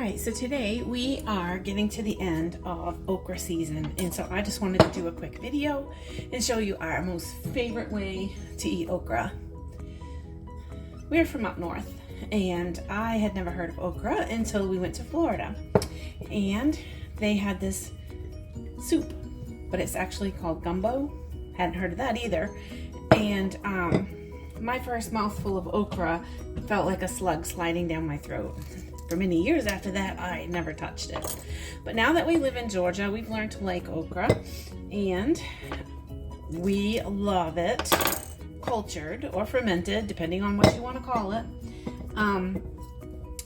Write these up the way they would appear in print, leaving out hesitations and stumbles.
right, so today we are getting to the end of okra season, and so I just wanted to do a quick video and show you our most favorite way to eat okra. We're from up north, and I had never heard of okra until we went to Florida, and they had this soup, but it's actually called gumbo. Hadn't heard of that either. And my first mouthful of okra felt like a slug sliding down my throat. For many years after that, I never touched it. But now that we live in Georgia, we've learned to like okra, and we love it cultured or fermented, depending on what you want to call it.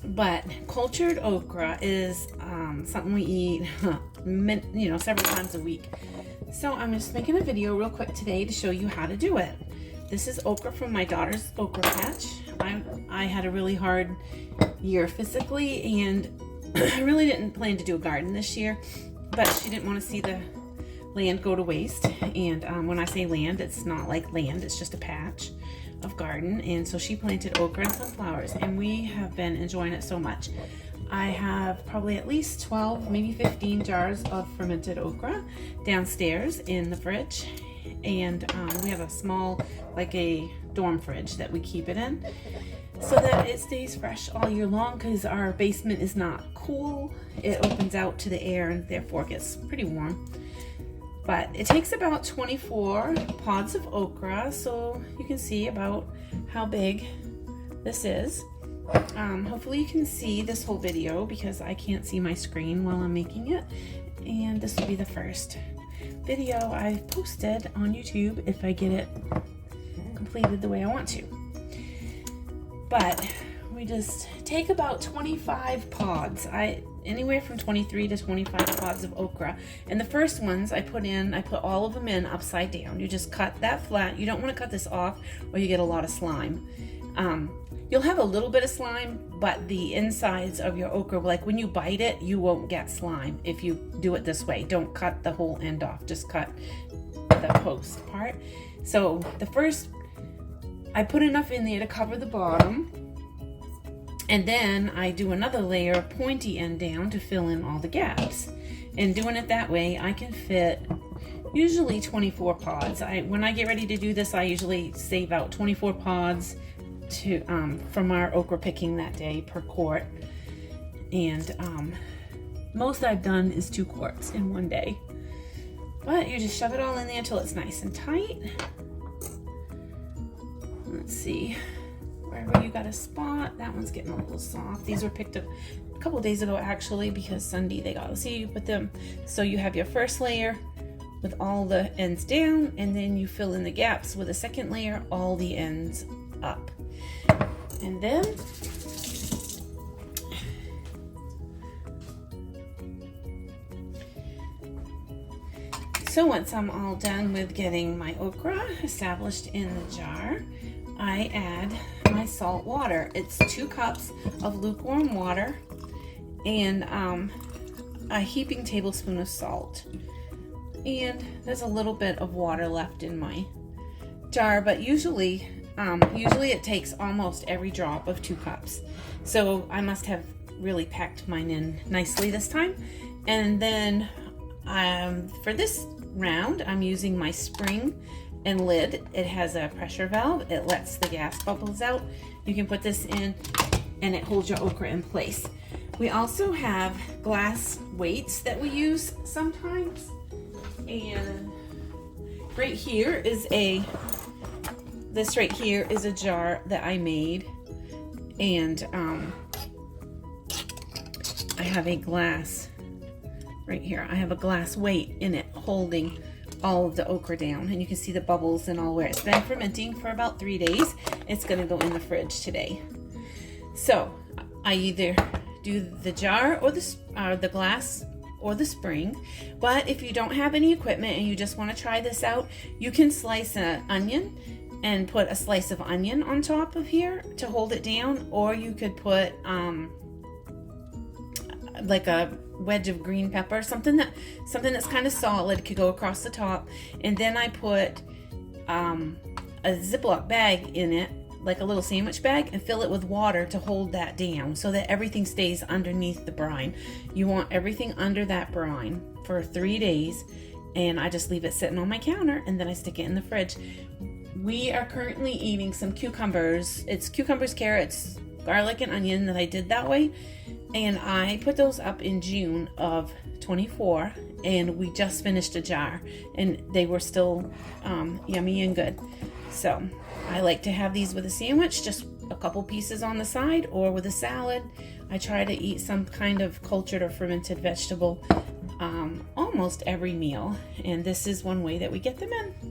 But cultured okra is something we eat, several times a week. So I'm just making a video real quick today to show you how to do it. This is okra from my daughter's okra patch. I had a really hard year physically, and I really didn't plan to do a garden this year, but she didn't want to see the land go to waste. And when I say land, it's not like land, it's just a patch of garden. And so she planted okra and sunflowers, and we have been enjoying it so much. I have probably at least 12, maybe 15 jars of fermented okra downstairs in the fridge. And we have a small, like a dorm fridge that we keep it in so that it stays fresh all year long, because our basement is not cool. It opens out to the air and therefore gets pretty warm. But it takes about 24 pods of okra, so you can see about how big this is. Hopefully you can see this whole video because I can't see my screen while I'm making it. And this will be the first video I've posted on YouTube if I get it completed the way I want to. But we just take about 25 pods. Anywhere from 23 to 25 pods of okra. And the first ones I put all of them in upside down. You just cut that flat. You don't want to cut this off or you get a lot of slime. You'll have a little bit of slime, but the insides of your okra, like when you bite it, you won't get slime if you do it this way. Don't cut the whole end off, just cut the post part. So the first, I put enough in there to cover the bottom, and then I do another layer pointy end down to fill in all the gaps. And doing it that way, I can fit usually 24 pods. When I get ready to do this, I usually save out 24 pods from our okra picking that day per quart. And most I've done is 2 quarts in one day. But you just shove it all in there until it's nice and tight. Let's see, wherever you got a spot, that one's getting a little soft. These were picked up a couple days ago actually, because Sunday they got to see you put them. So you have your first layer with all the ends down, and then you fill in the gaps with a second layer, all the ends up. And then so once I'm all done with getting my okra established in the jar, I add my salt water. It's 2 cups of lukewarm water and a heaping tablespoon of salt. And there's a little bit of water left in my jar, but usually it takes almost every drop of 2 cups. So I must have really packed mine in nicely this time. And then for this round, I'm using my spring and lid. It has a pressure valve. It lets the gas bubbles out. You can put this in and it holds your okra in place. We also have glass weights that we use sometimes. And right here is this right here is a jar that I made, and I have a glass right here. I have a glass weight in it holding all of the okra down, and you can see the bubbles and all where it's been fermenting for about 3 days. It's gonna go in the fridge today. So I either do the jar or the glass or the spring, but if you don't have any equipment and you just want to try this out, you can slice an onion and put a slice of onion on top of here to hold it down, or you could put like a wedge of green pepper, something that's kind of solid, could go across the top. And then I put a Ziploc bag in it like a little sandwich bag and fill it with water to hold that down so that everything stays underneath the brine. You want everything under that brine for 3 days, and I just leave it sitting on my counter and then I stick it in the fridge. We are currently eating some cucumbers. It's cucumbers, carrots, garlic, and onion that I did that way, and I put those up in June of 24, and we just finished a jar and they were still yummy and good. So I like to have these with a sandwich, just a couple pieces on the side, or with a salad. I try to eat some kind of cultured or fermented vegetable almost every meal, and this is one way that we get them in.